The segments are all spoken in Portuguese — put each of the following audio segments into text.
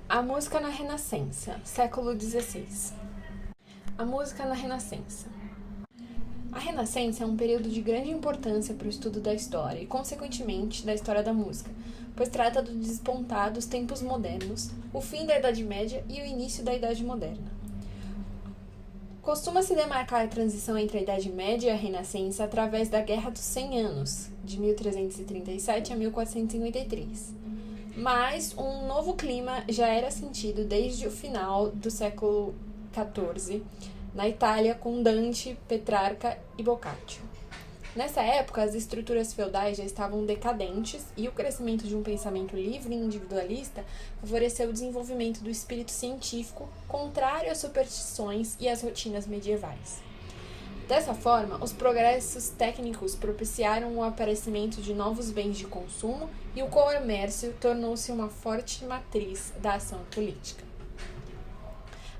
A música na Renascença, século XVI. A música na Renascença. A Renascença é um período de grande importância para o estudo da história e, consequentemente, da história da música, pois trata do despontar dos tempos modernos, o fim da Idade Média e o início da Idade Moderna. Costuma-se demarcar a transição entre a Idade Média e a Renascença através da Guerra dos 100 Anos, de 1337 a 1453. Mas um novo clima já era sentido desde o final do século XIV, na Itália, com Dante, Petrarca e Boccaccio. Nessa época, as estruturas feudais já estavam decadentes e o crescimento de um pensamento livre e individualista favoreceu o desenvolvimento do espírito científico, contrário às superstições e às rotinas medievais. Dessa forma, os progressos técnicos propiciaram o aparecimento de novos bens de consumo e o comércio tornou-se uma forte matriz da ação política.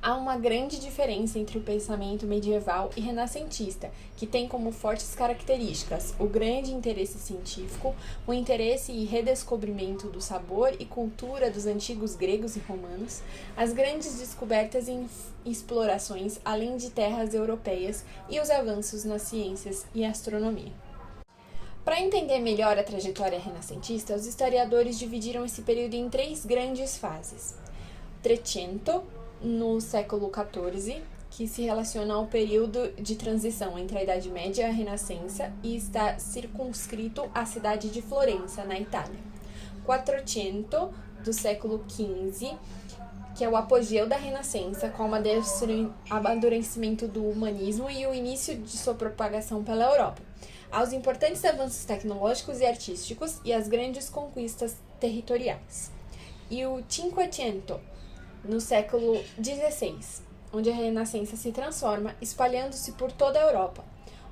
Há uma grande diferença entre o pensamento medieval e renascentista, que tem como fortes características o grande interesse científico, o interesse e redescobrimento do sabor e cultura dos antigos gregos e romanos, as grandes descobertas e explorações além de terras europeias e os avanços nas ciências e astronomia. Para entender melhor a trajetória renascentista, os historiadores dividiram esse período em 3 grandes fases. Trecento, no século XIV, que se relaciona ao período de transição entre a Idade Média e a Renascença e está circunscrito à cidade de Florença, na Itália. Quattrocento, do século XV, que é o apogeu da Renascença, com o amadurecimento do humanismo e o início de sua propagação pela Europa, aos importantes avanços tecnológicos e artísticos e às grandes conquistas territoriais. E o Cinquecento, no século XVI, onde a Renascença se transforma, espalhando-se por toda a Europa.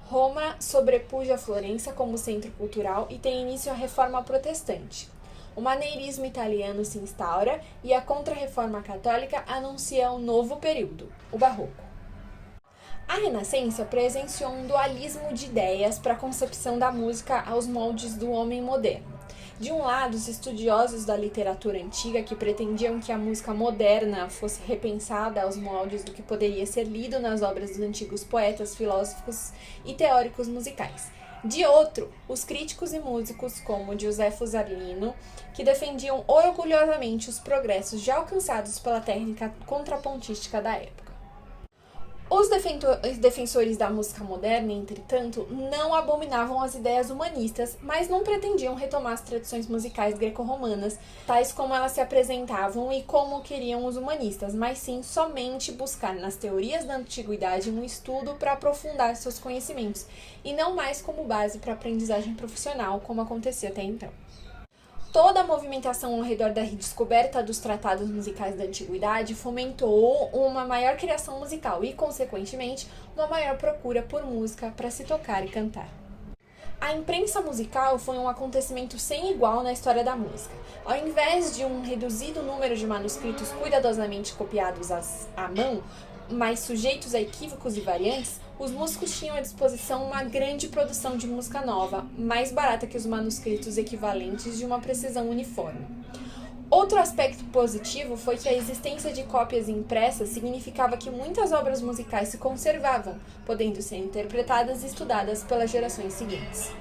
Roma sobrepuja Florença como centro cultural e tem início a Reforma Protestante. O maneirismo italiano se instaura e a Contra-Reforma Católica anuncia um novo período, o Barroco. A Renascença presenciou um dualismo de ideias para a concepção da música aos moldes do homem moderno. De um lado, os estudiosos da literatura antiga que pretendiam que a música moderna fosse repensada aos moldes do que poderia ser lido nas obras dos antigos poetas, filósofos e teóricos musicais. De outro, os críticos e músicos como Giuseppe Zarlino, que defendiam orgulhosamente os progressos já alcançados pela técnica contrapontística da época. Os defensores da música moderna, entretanto, não abominavam as ideias humanistas, mas não pretendiam retomar as tradições musicais greco-romanas, tais como elas se apresentavam e como queriam os humanistas, mas sim somente buscar nas teorias da antiguidade um estudo para aprofundar seus conhecimentos, e não mais como base para a aprendizagem profissional, como acontecia até então. Toda a movimentação ao redor da redescoberta dos tratados musicais da antiguidade fomentou uma maior criação musical e, consequentemente, uma maior procura por música para se tocar e cantar. A imprensa musical foi um acontecimento sem igual na história da música. Ao invés de um reduzido número de manuscritos cuidadosamente copiados à mão, mas sujeitos a equívocos e variantes, os músicos tinham à disposição uma grande produção de música nova, mais barata que os manuscritos equivalentes de uma precisão uniforme. Outro aspecto positivo foi que a existência de cópias impressas significava que muitas obras musicais se conservavam, podendo ser interpretadas e estudadas pelas gerações seguintes.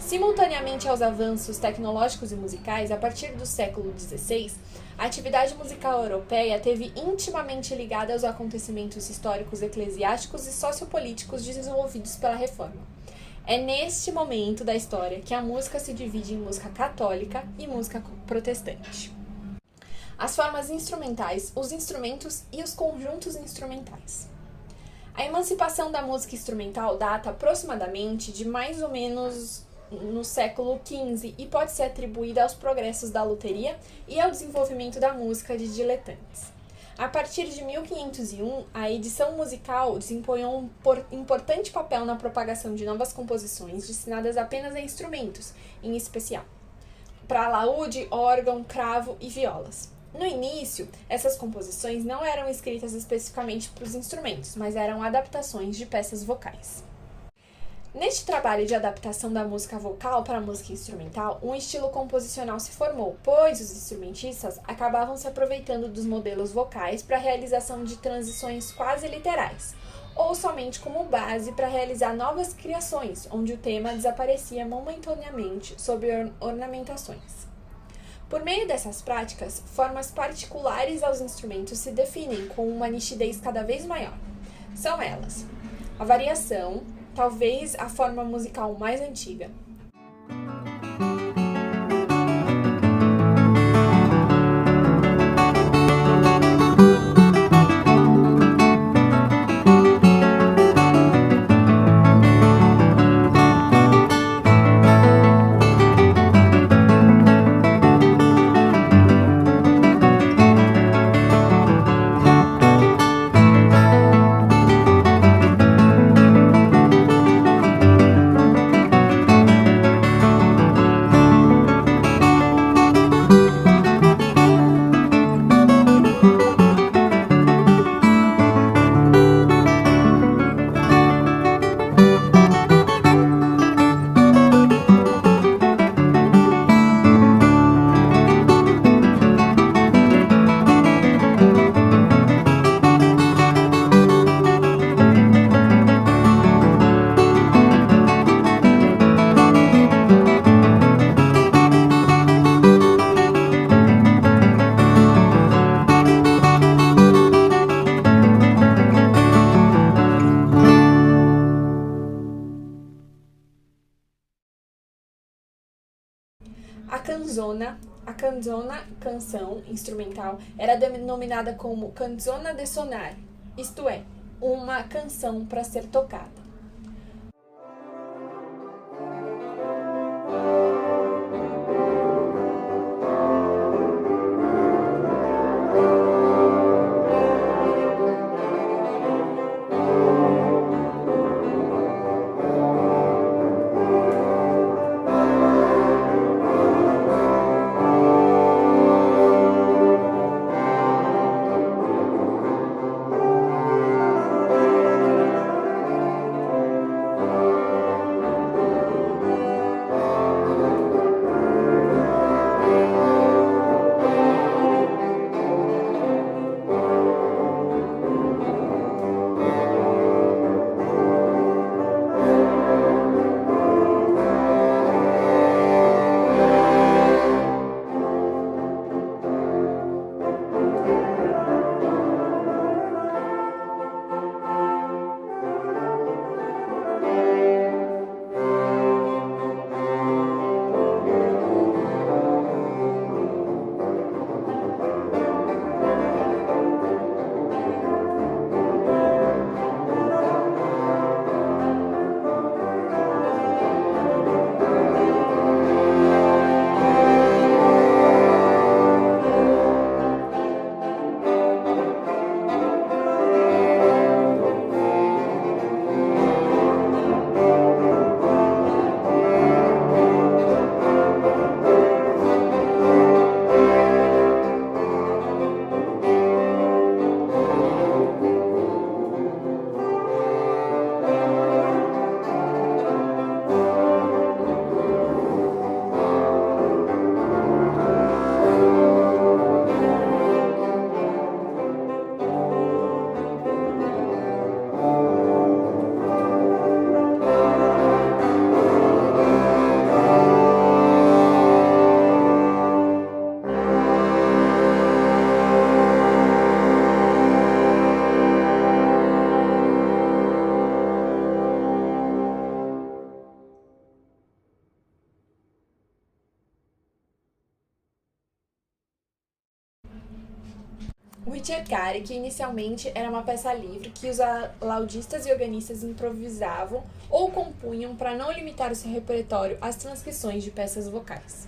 Simultaneamente aos avanços tecnológicos e musicais, a partir do século XVI, a atividade musical europeia esteve intimamente ligada aos acontecimentos históricos, eclesiásticos e sociopolíticos desenvolvidos pela Reforma. É neste momento da história que a música se divide em música católica e música protestante. As formas instrumentais, os instrumentos e os conjuntos instrumentais. A emancipação da música instrumental data aproximadamente de mais ou menos no século XV e pode ser atribuída aos progressos da luteria e ao desenvolvimento da música de diletantes. A partir de 1501, a edição musical desempenhou um importante papel na propagação de novas composições destinadas apenas a instrumentos, em especial para alaúde, órgão, cravo e violas. No início, essas composições não eram escritas especificamente para os instrumentos, mas eram adaptações de peças vocais. Neste trabalho de adaptação da música vocal para a música instrumental, um estilo composicional se formou, pois os instrumentistas acabavam se aproveitando dos modelos vocais para a realização de transições quase literais, ou somente como base para realizar novas criações, onde o tema desaparecia momentaneamente sob ornamentações. Por meio dessas práticas, formas particulares aos instrumentos se definem com uma nitidez cada vez maior. São elas: a variação, talvez a forma musical mais antiga. A canzona, canção instrumental, era denominada como canzona de sonar, isto é, uma canção para ser tocada. O Ricercare, que inicialmente era uma peça livre que os laudistas e organistas improvisavam ou compunham para não limitar o seu repertório às transcrições de peças vocais.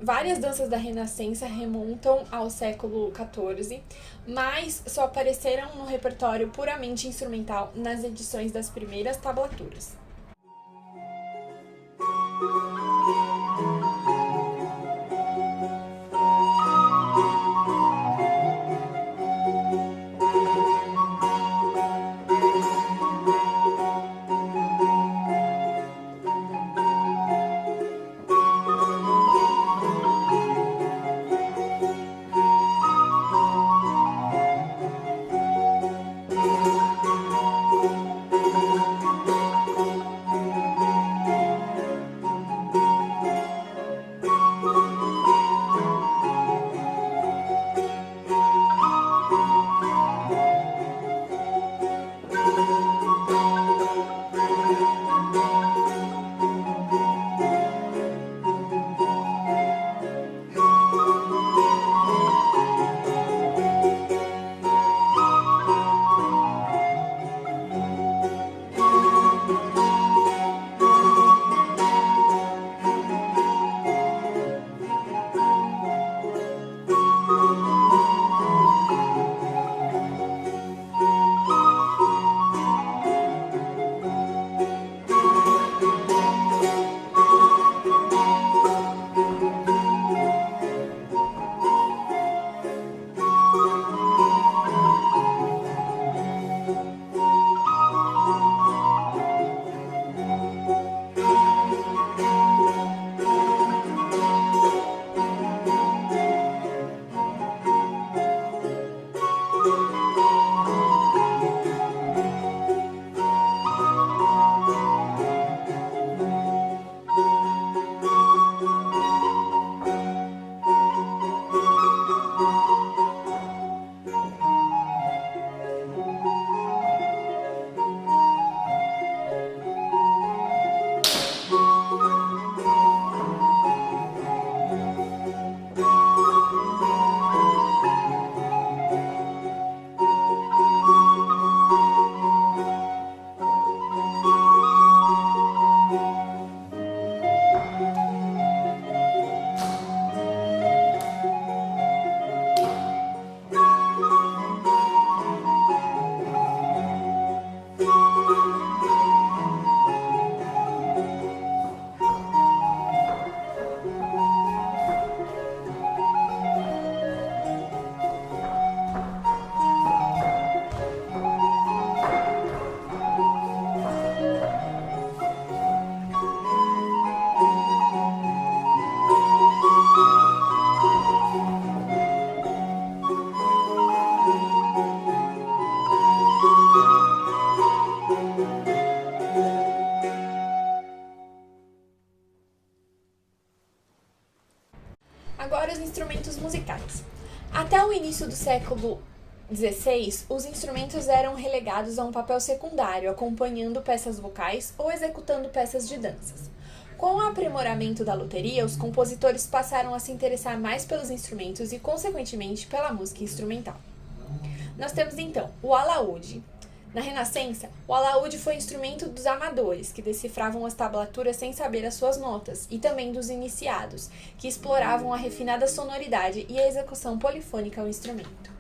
várias danças da Renascença remontam ao século XIV, mas só apareceram no repertório puramente instrumental nas edições das primeiras tablaturas. Agora os instrumentos musicais. Até o início do século XVI, os instrumentos eram relegados a um papel secundário, acompanhando peças vocais ou executando peças de danças. Com o aprimoramento da luteria, os compositores passaram a se interessar mais pelos instrumentos e, consequentemente, pela música instrumental. Nós temos então o alaúde. Na Renascença, o alaúde foi instrumento dos amadores, que decifravam as tablaturas sem saber as suas notas, e também dos iniciados, que exploravam a refinada sonoridade e a execução polifônica ao instrumento.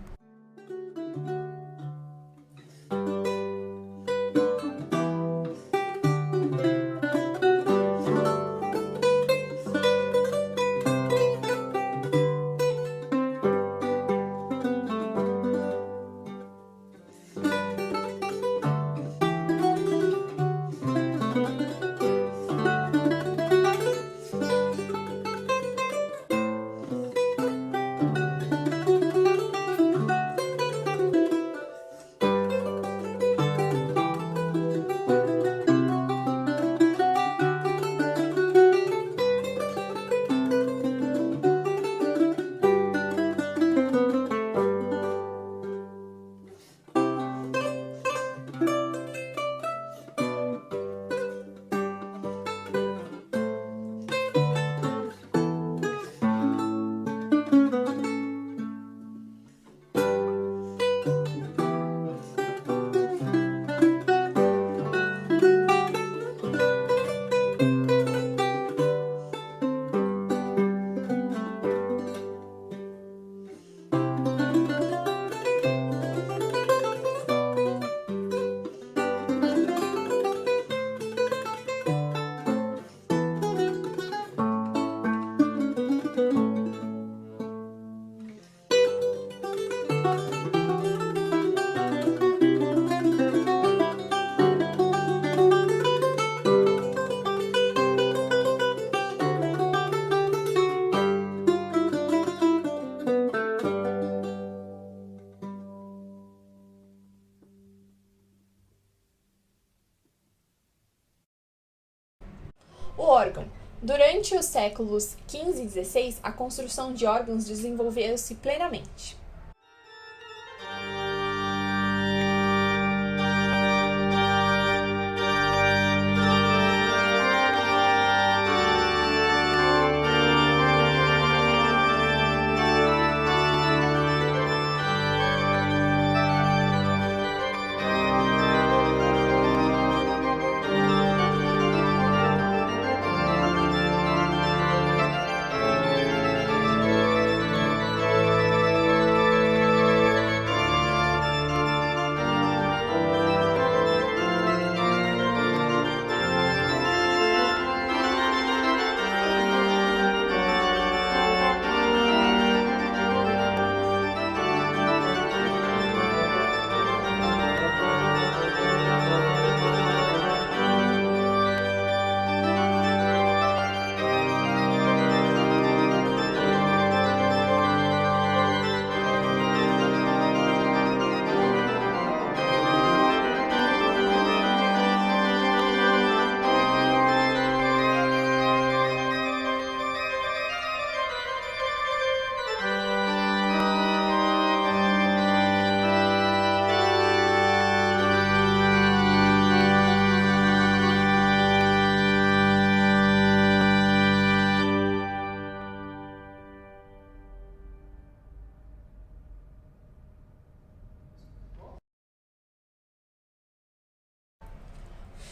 Durante os séculos XV e XVI, a construção de órgãos desenvolveu-se plenamente.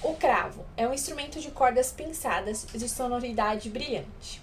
O cravo é um instrumento de cordas pinçadas de sonoridade brilhante.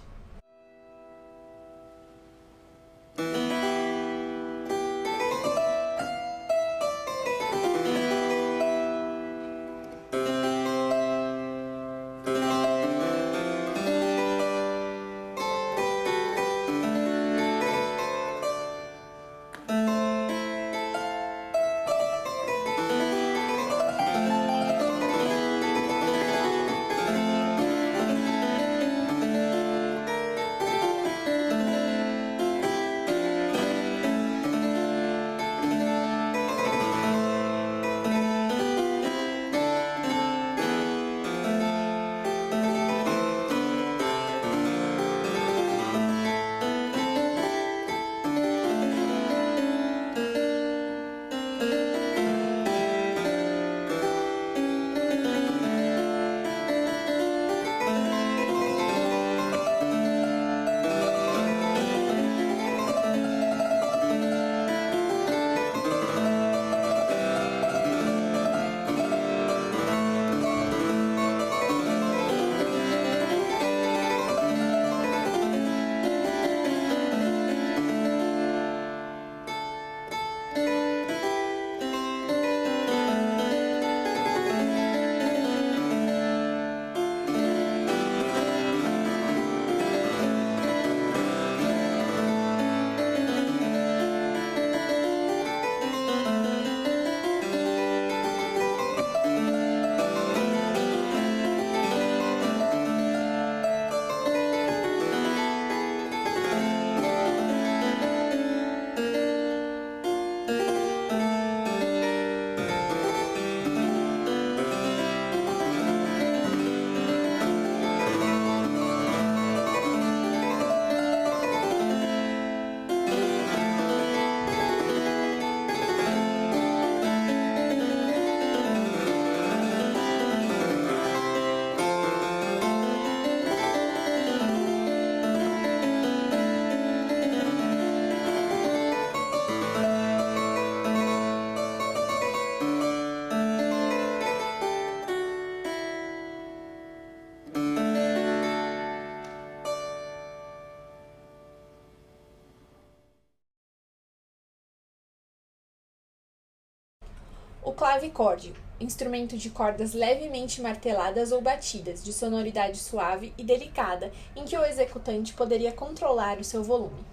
O clavicórdio, instrumento de cordas levemente marteladas ou batidas, de sonoridade suave e delicada, em que o executante poderia controlar o seu volume.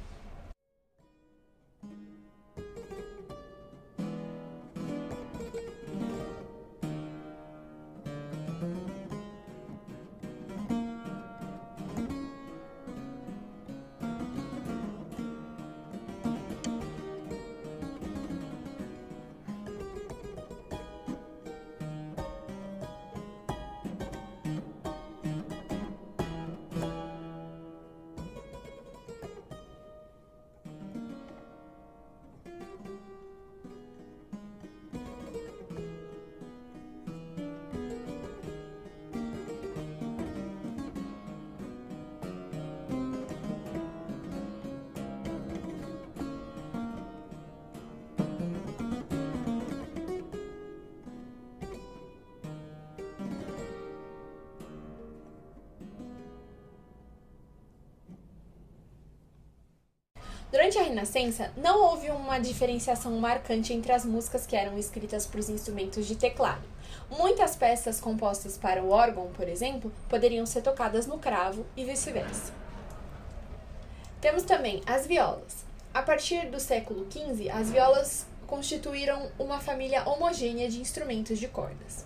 Durante a Renascença, não houve uma diferenciação marcante entre as músicas que eram escritas para os instrumentos de teclado. Muitas peças compostas para o órgão, por exemplo, poderiam ser tocadas no cravo e vice-versa. Temos também as violas. A partir do século XV, as violas constituíram uma família homogênea de instrumentos de cordas.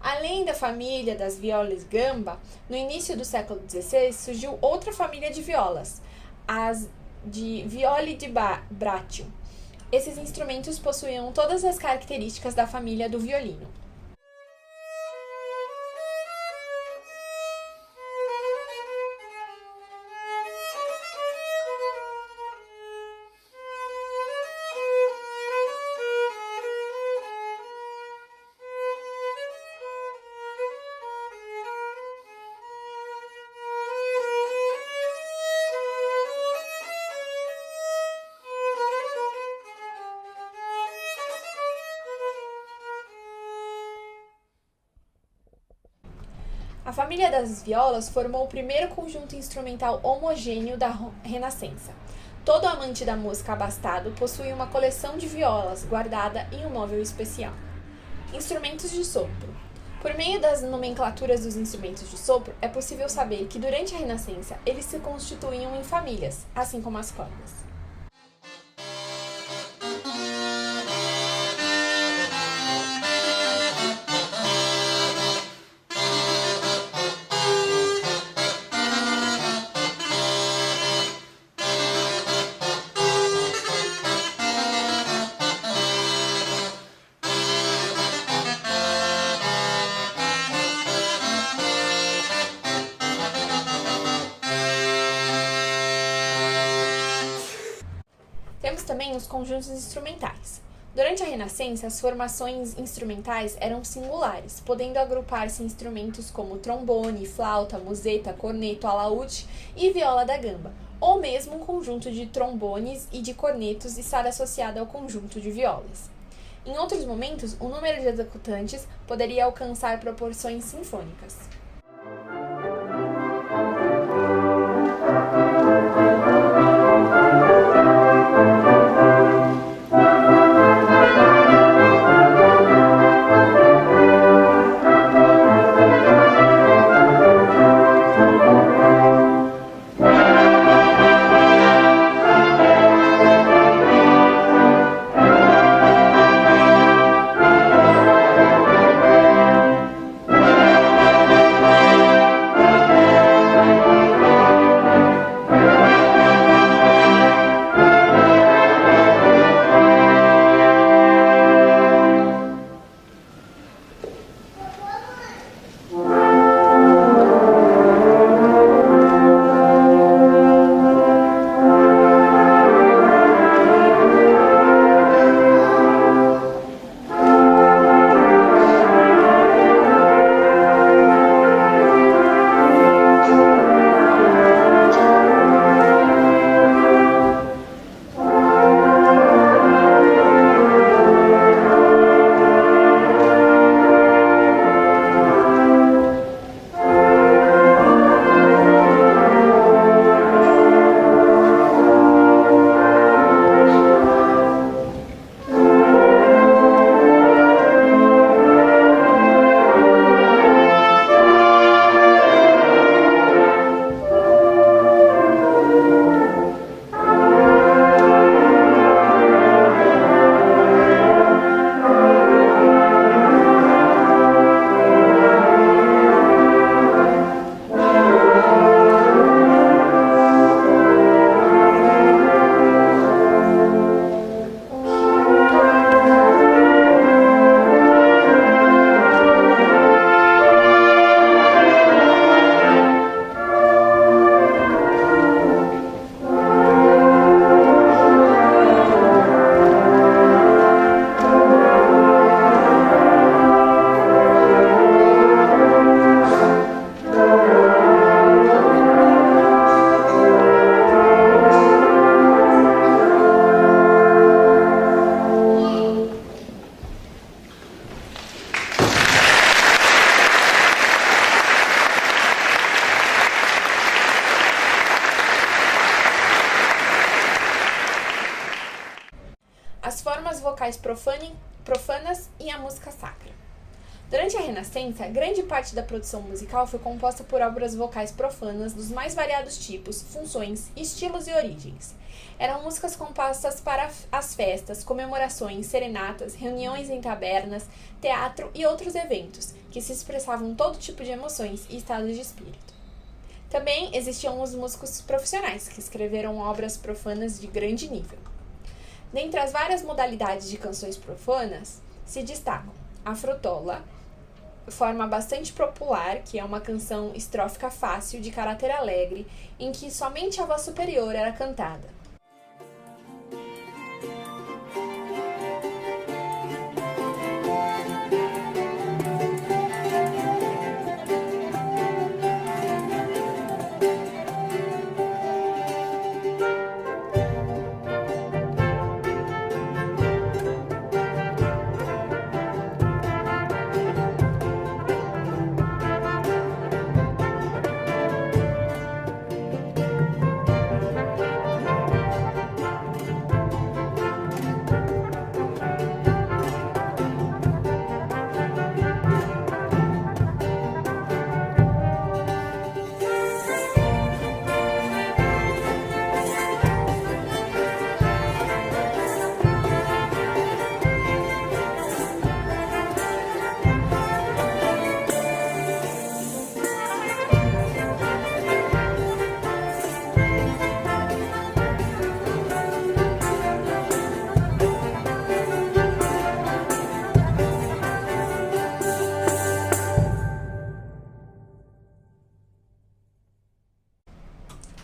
Além da família das violas gamba, no início do século XVI surgiu outra família de violas, as de viole di braccio. Esses instrumentos possuíam todas as características da família do violino. A família das violas formou o primeiro conjunto instrumental homogêneo da Renascença. Todo amante da música abastado possui uma coleção de violas guardada em um móvel especial. Instrumentos de sopro. Por meio das nomenclaturas dos instrumentos de sopro, é possível saber que durante a Renascença eles se constituíam em famílias, assim como as cordas. Temos também os conjuntos instrumentais. Durante a Renascença, as formações instrumentais eram singulares, podendo agrupar-se instrumentos como trombone, flauta, museta, corneto, alaúde e viola da gamba, ou mesmo um conjunto de trombones e de cornetos estar associado ao conjunto de violas. Em outros momentos, o número de executantes poderia alcançar proporções sinfônicas. vocais profanas e a música sacra. Durante a Renascença, grande parte da produção musical foi composta por obras vocais profanas dos mais variados tipos, funções, estilos e origens. Eram músicas compostas para as festas, comemorações, serenatas, reuniões em tabernas, teatro e outros eventos, que se expressavam todo tipo de emoções e estados de espírito. Também existiam os músicos profissionais, que escreveram obras profanas de grande nível. Dentre as várias modalidades de canções profanas, se destacam a frotola, forma bastante popular, que é uma canção estrófica fácil, de caráter alegre, em que somente a voz superior era cantada.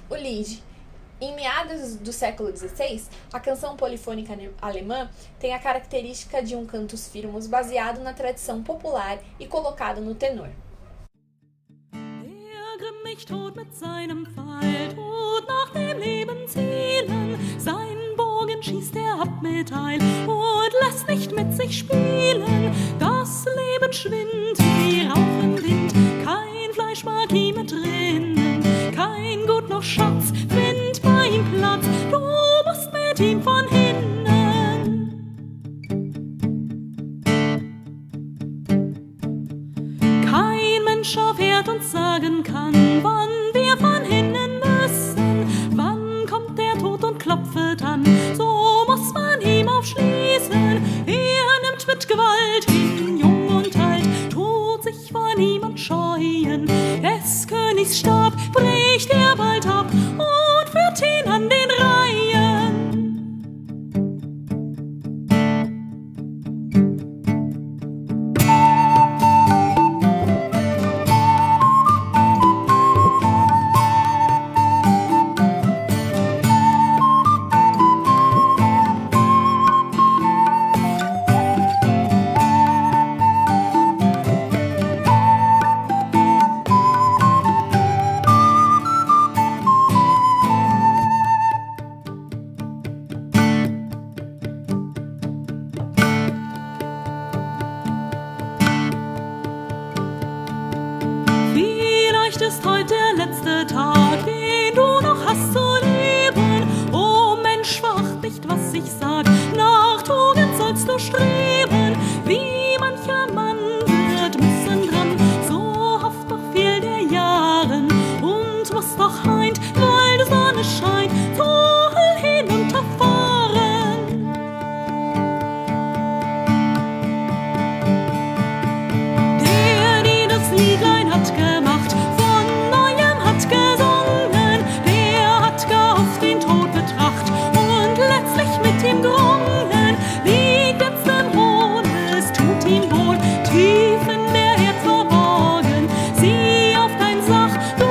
O Lied. Em meados do século XVI, a canção polifônica alemã tem a característica de um cantus firmus baseado na tradição popular e colocado no tenor. Der grimmig tot mit seinem Pfeil tut nach dem Leben zielen, seinen Bogen schießt ab mit Heil und lässt nicht mit sich spielen. Das Leben schwindt wie Rauch im Wind, kein Fleisch mag ihm entrinnen, kein Gut noch Schatz findet bei ihm Platz, du musst mit ihm von hinnen. Kein Mensch erfährt uns sagen kann, wann wir von hinnen müssen, wann kommt der Tod und klopfet an, so muss man ihm aufschließen. Er nimmt mit Gewalt hin, jung und alt, tut sich vor niemand scheuen, des Königs Stab bricht er bald ab und führt ihn an den Reihen. Vielleicht ist heute der letzte Tag, den du noch hast zu leben. O Mensch, veracht nicht, was ich sag, nach Tugend sollst du streben. Wie mancher Mann wird müssen dran, so hofft doch viel der Jahren und muss doch heint, weil die Sonne scheint, so hinunterfahren. Der, die das Liedlein hat gemacht, von neuem hat gesungen, der hat gar auf den Tod betracht und letztlich mit ihm gerungen. Liegt jetzt im Hohn, es tut ihm wohl, tief in der Erd verborgen. Sieh auf dein Sach, du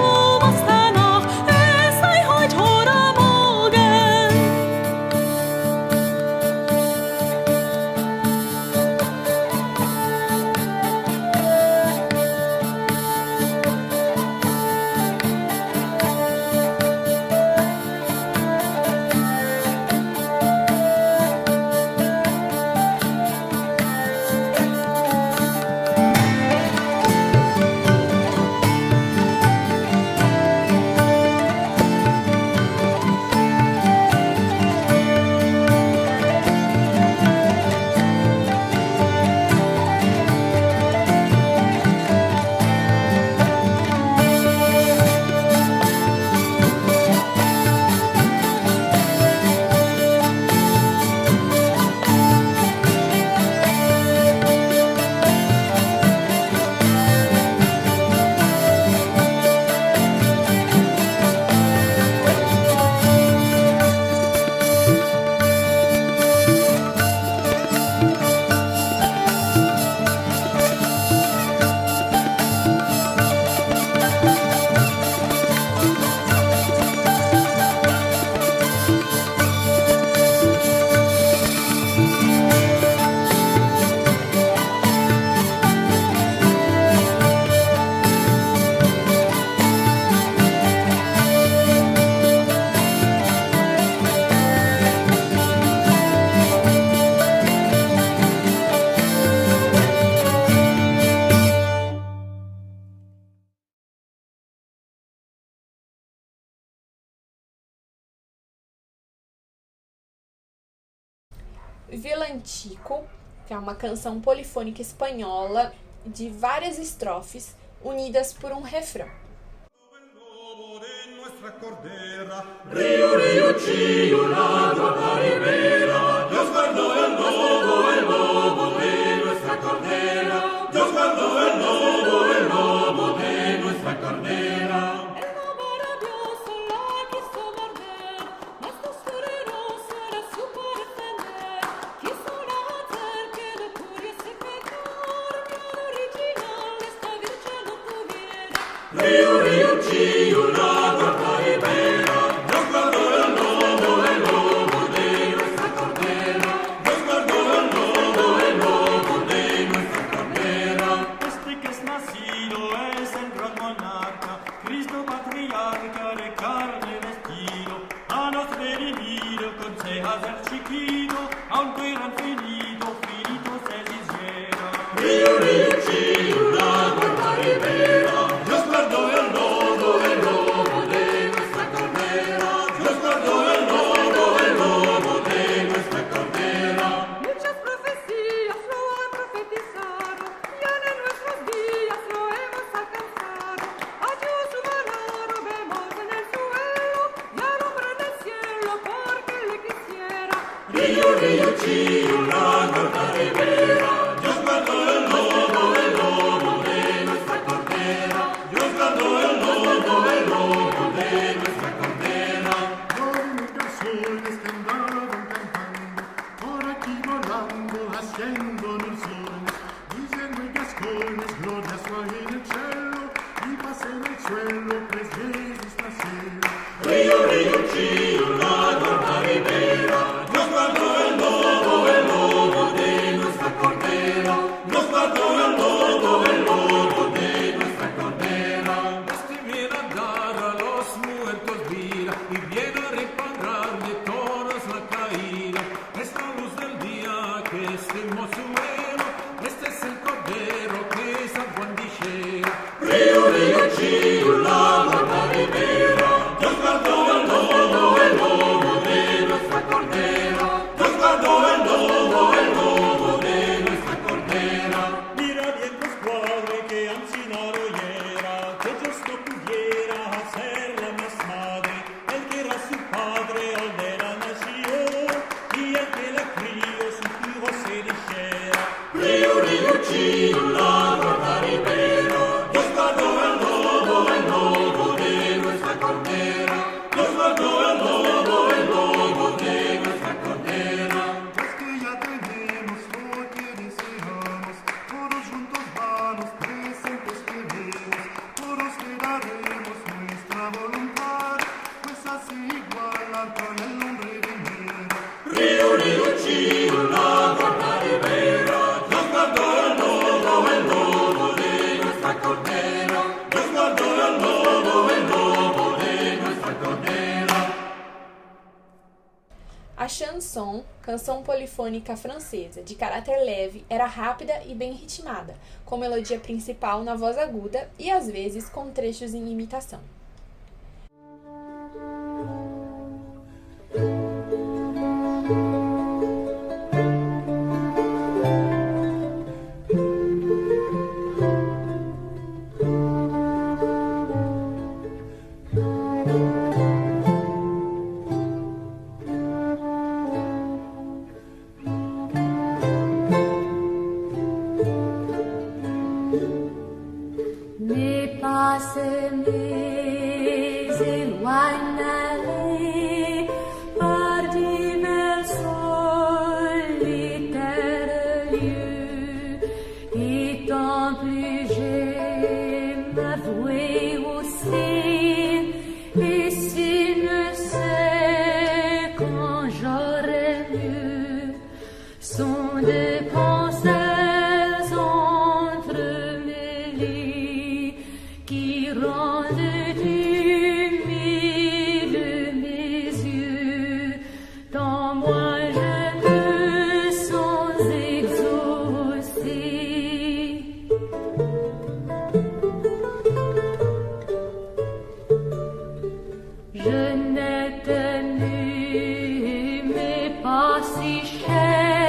musst danach, es Villancico, que é uma canção polifônica espanhola de várias estrofes unidas por um refrão. Rio, Rio, Chio, l'agua ribera, Dios guardó el lobo de nuestra cordera, Dios guardó el lobo de nuestra cordera. El lobo rabioso la quiso morder, mas los toreros la supo defender. Quiso la hacer que de furia se pecar, pero original esta virgen no tuviera. Río, Río, Chio, l'agua ribera, Dios guardó el lobo de nuestra cordera, Dios guardó el lobo de nuestra cordera. Este que es nacido es el gran monarca, Cristo patriarca de carne vestido, a nos redimido conseja ser chiquito, aunque eran finito se hiciera. Río, Río, Chio, l'agua ribera, Dios guardó el lobo de nuestra cordera, Dios guardó el lobo de nuestra cordera. Muchas profecías lo han profetizado, ya en nuestros días lo hemos alcanzado. A Dios humano vemos en el suelo, y al hombre del cielo porque le quisiera. Río, Río, Chio, l'agua ribera, Dios guardó el lobo de nuestra cordera, Dios guardó el lobo de nuestra cordera. Con canciones que andaban cantando, por aquí volando, haciéndonos sones, diciendo en gascones, gloria suave en el cielo, y paz en el suelo, pues Jesús nació. Río, Río, Chio, l'agua ribera, Dios guardó el lobo de nuestra cordera, Dios guardó el lobo de nuestra cordera. Este viene a dar a los muertos vida y viene a reparar de todos la caída. Esta luz del día que este mozuelo, este es el cordero que es aguandillera. Río, Río, Chio, l'agua ribera, Dios guardó el lobo de nuestra cordera, Dios guardó el lobo de nuestra cordera. Mira bien los cuadros que Ancinaro oyera, que Dios no pudiera hacerla más madre, el que era su padre al de la nación, y el que la crió su hijo se dijera. Río, Río, Chio, l'agua ribera, Dios guardó el lobo de nuestra cordera, Dios guardó el lobo de nuestra cordera. Pues que ya tenemos lo que deseamos, todos juntos vamos, presentes queremos, todos te daremos nuestra voluntad, pues así igualan con el nombre de Dios. Río, Río, Chio, l'agua ribera, Dios guardó el lobo de nuestra cordera, Dios guardó el lobo de nuestra cordera. A chanson, canção polifônica francesa de caráter leve, era rápida e bem ritmada, com melodia principal na voz aguda e às vezes com trechos em imitação. Mes pas mes éloignés par divers solitaires lieux, et tant plus j'aime m'avouer aussi, et s'il ne sait quand j'aurai mieux, sont de pensées entremêlées qui rendent humides mes yeux, tant moi je me sens exaucée. Je n'ai tenu mais pas si cher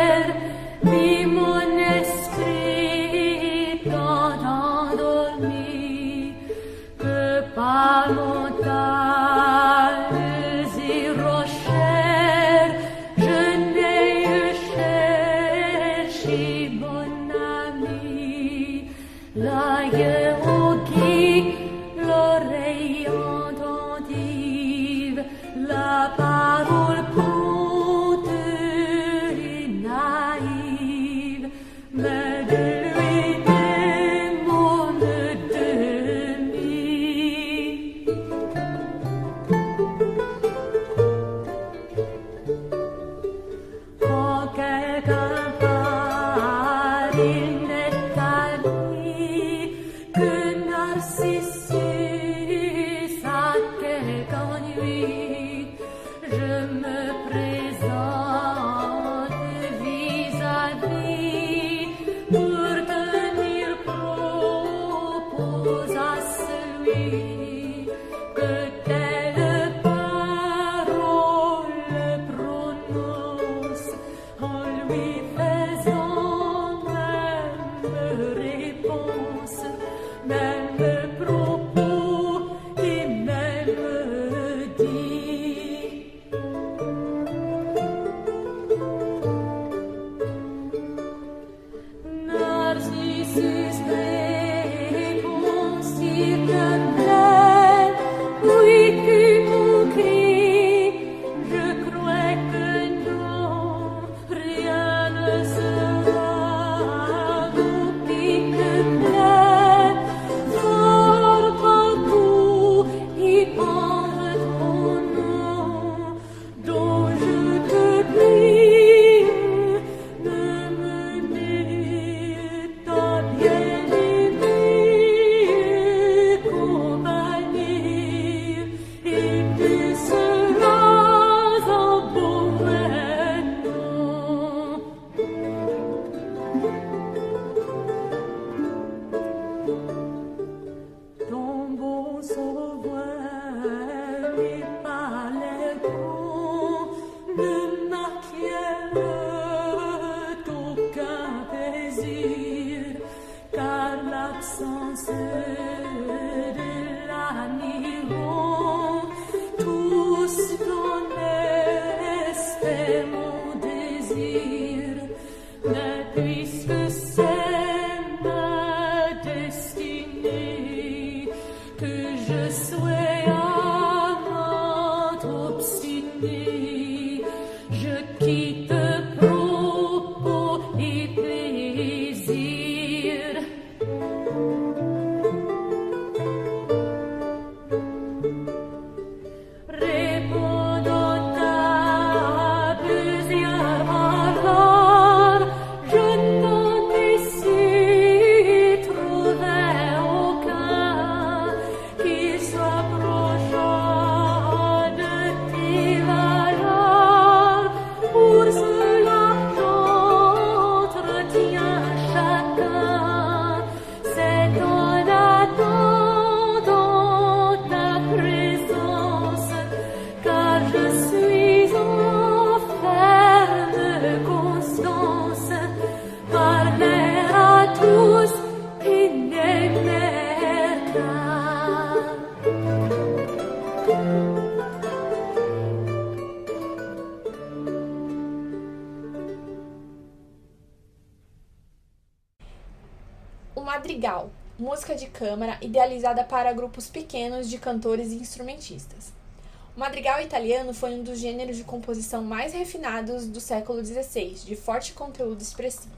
Madrigal, música de câmara idealizada para grupos pequenos de cantores e instrumentistas. O madrigal italiano foi um dos gêneros de composição mais refinados do século XVI, de forte conteúdo expressivo.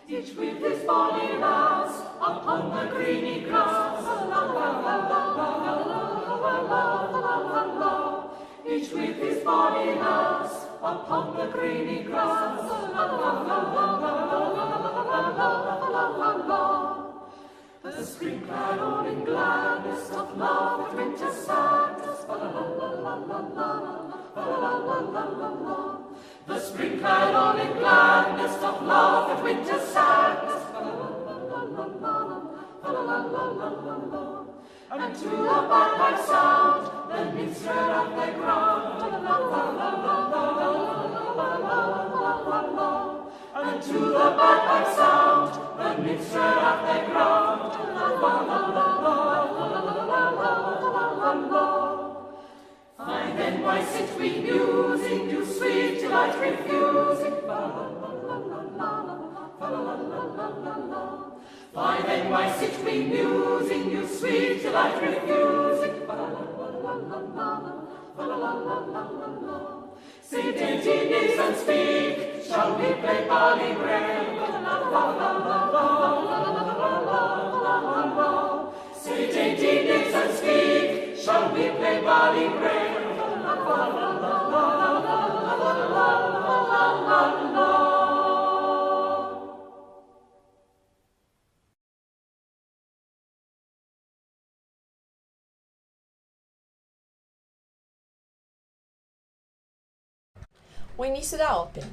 Each with his body rests upon the greeny grass. Each with his body rests upon the greeny grass. The spring clad all in gladness of love at winter sadness. The spring clad all in gladness of love at winter sadness. And to the bagpipe sound, the minstrel of the ground. And to the bagpipe sound, the minstrel of the ground. Why then, why sit we musing, you sweet delight refusing? Why then, why sit we musing, you sweet delight O início da ópera.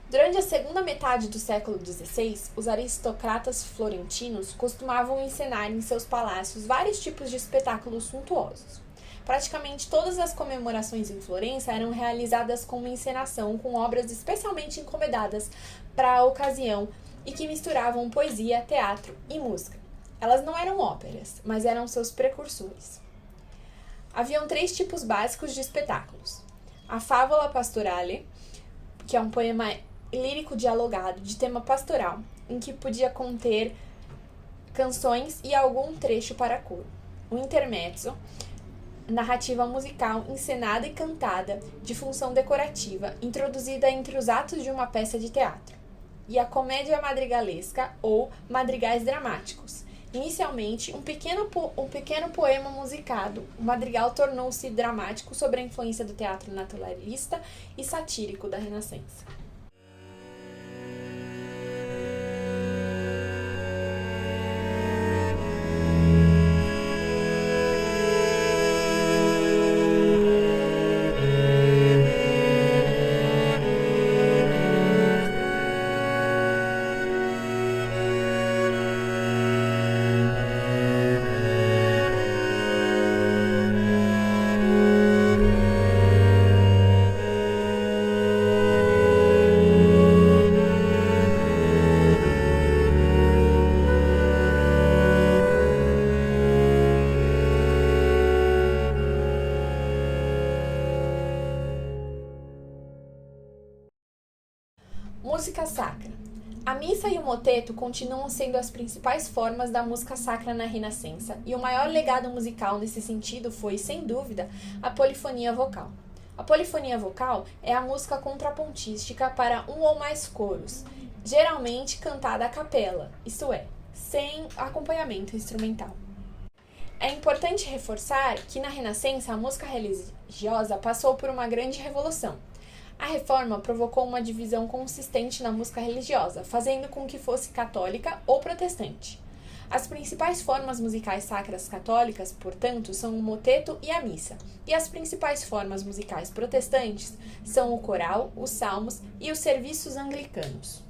Durante a segunda metade do século XVI, os aristocratas florentinos costumavam encenar em seus palácios vários tipos de espetáculos suntuosos. Praticamente todas as comemorações em Florença eram realizadas com uma encenação com obras especialmente encomendadas para a ocasião e que misturavam poesia, teatro e música. Elas não eram óperas, mas eram seus precursores. Haviam 3 tipos básicos de espetáculos. A fábula pastorale, que é um poema lírico dialogado de tema pastoral, em que podia conter canções e algum trecho para coro. O intermezzo, narrativa musical encenada e cantada de função decorativa, introduzida entre os atos de uma peça de teatro. E a comédia madrigalesca ou madrigais dramáticos. Inicialmente, um pequeno poema musicado, o madrigal tornou-se dramático sobre a influência do teatro naturalista e satírico da Renascença. Música sacra. A missa e o moteto continuam sendo as principais formas da música sacra na Renascença, e o maior legado musical nesse sentido foi, sem dúvida, a polifonia vocal. A polifonia vocal é a música contrapontística para um ou mais coros, geralmente cantada a capela, isto é, sem acompanhamento instrumental. É importante reforçar que na Renascença a música religiosa passou por uma grande revolução. A reforma provocou uma divisão consistente na música religiosa, fazendo com que fosse católica ou protestante. As principais formas musicais sacras católicas, portanto, são o moteto e a missa, e as principais formas musicais protestantes são o coral, os salmos e os serviços anglicanos.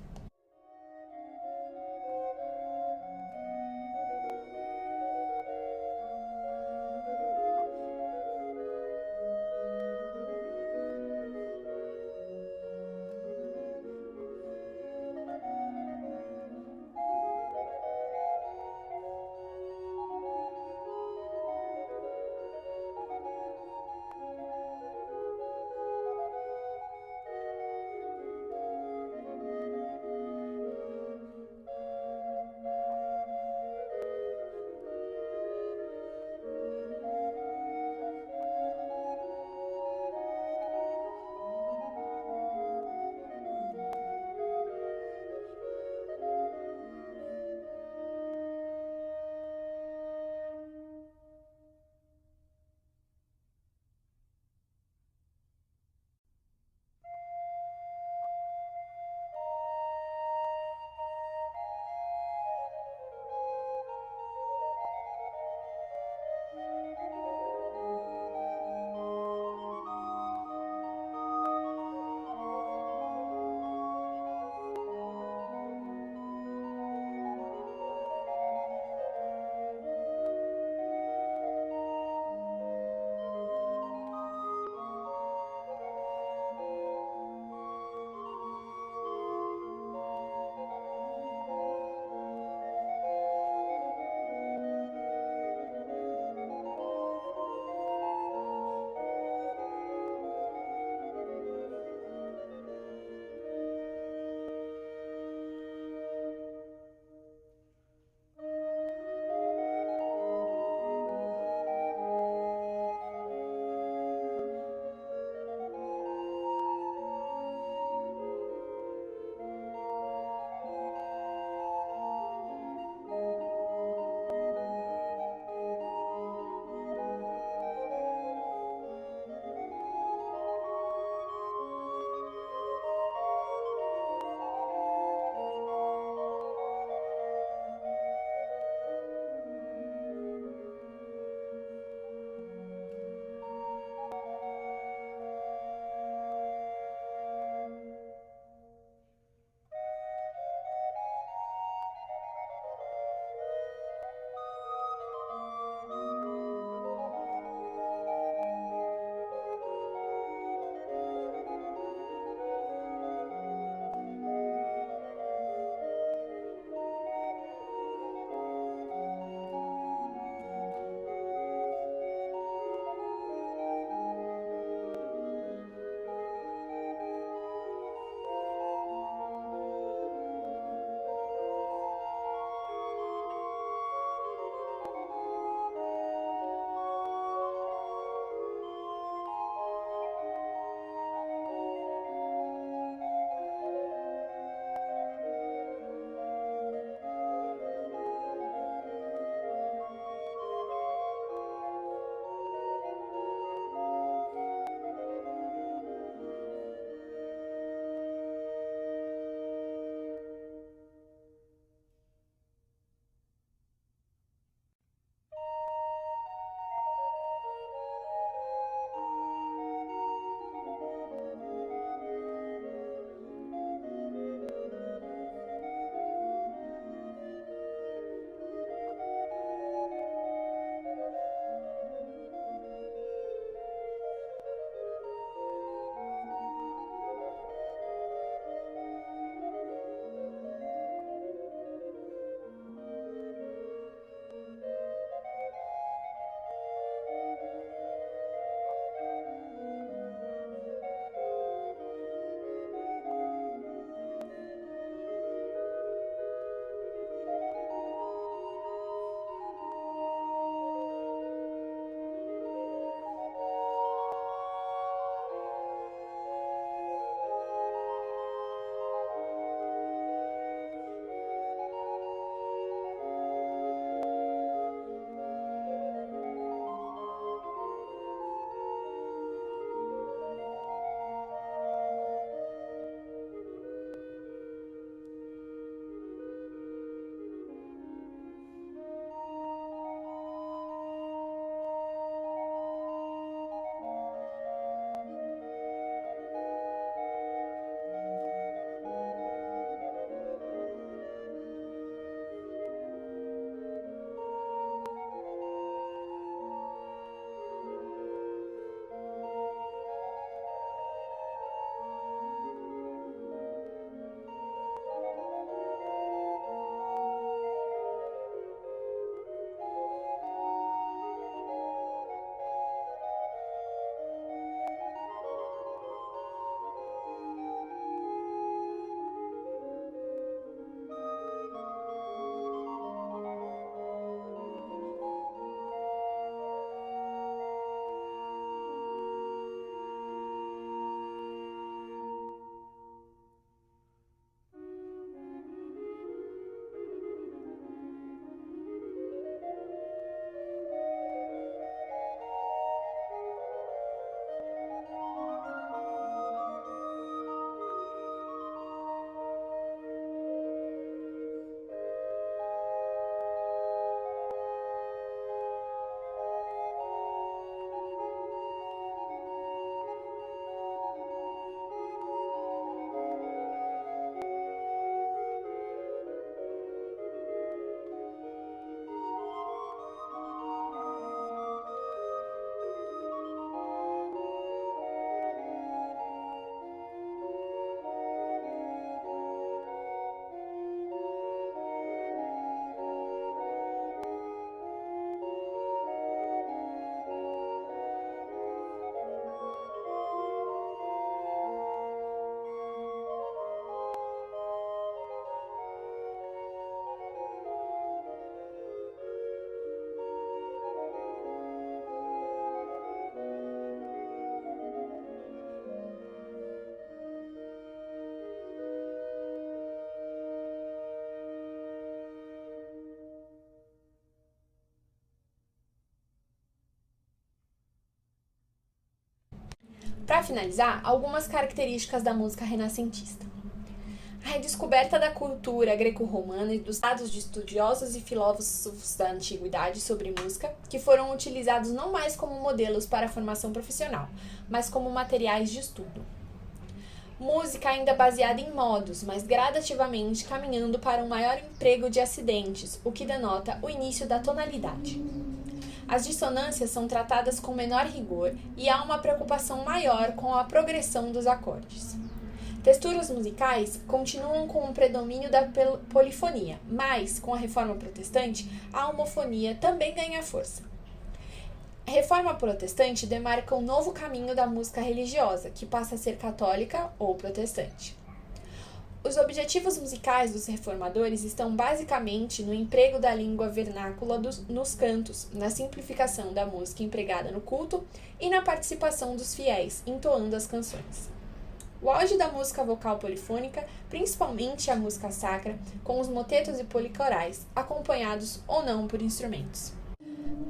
Para finalizar, algumas características da música renascentista. A redescoberta da cultura greco-romana e dos dados de estudiosos e filósofos da antiguidade sobre música, que foram utilizados não mais como modelos para a formação profissional, mas como materiais de estudo. Música ainda baseada em modos, mas gradativamente caminhando para um maior emprego de acidentes, o que denota o início da tonalidade. As dissonâncias são tratadas com menor rigor e há uma preocupação maior com a progressão dos acordes. Texturas musicais continuam com o predomínio da polifonia, mas, com a Reforma Protestante, a homofonia também ganha força. A Reforma Protestante demarca um novo caminho da música religiosa, que passa a ser católica ou protestante. Os objetivos musicais dos reformadores estão basicamente no emprego da língua vernácula nos cantos, na simplificação da música empregada no culto e na participação dos fiéis, entoando as canções. O auge da música vocal polifônica, principalmente a música sacra, com os motetos e policorais, acompanhados ou não por instrumentos.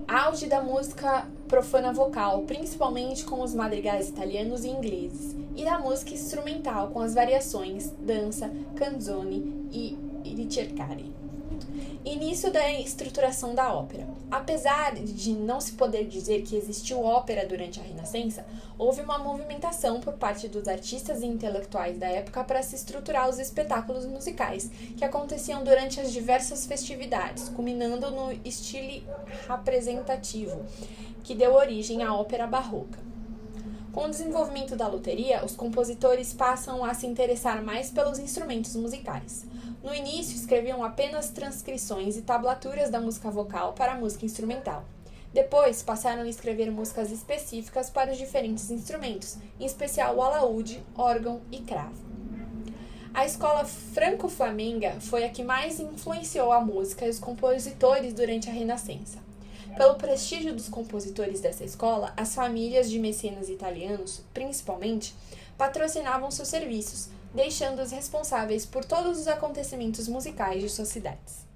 Auge da música profana vocal, principalmente com os madrigais italianos e ingleses, e da música instrumental com as variações dança, canzone e ricercare. Início da estruturação da ópera. Apesar de não se poder dizer que existiu ópera durante a Renascença, houve uma movimentação por parte dos artistas e intelectuais da época para se estruturar os espetáculos musicais, que aconteciam durante as diversas festividades, culminando no estilo representativo, que deu origem à ópera barroca. Com o desenvolvimento da luteria, os compositores passam a se interessar mais pelos instrumentos musicais. No início, escreviam apenas transcrições e tablaturas da música vocal para a música instrumental. Depois, passaram a escrever músicas específicas para os diferentes instrumentos, em especial o alaúde, órgão e cravo. A escola franco-flamenga foi a que mais influenciou a música e os compositores durante a Renascença. Pelo prestígio dos compositores dessa escola, as famílias de mecenas italianos, principalmente, patrocinavam seus serviços, deixando-os responsáveis por todos os acontecimentos musicais de suas cidades.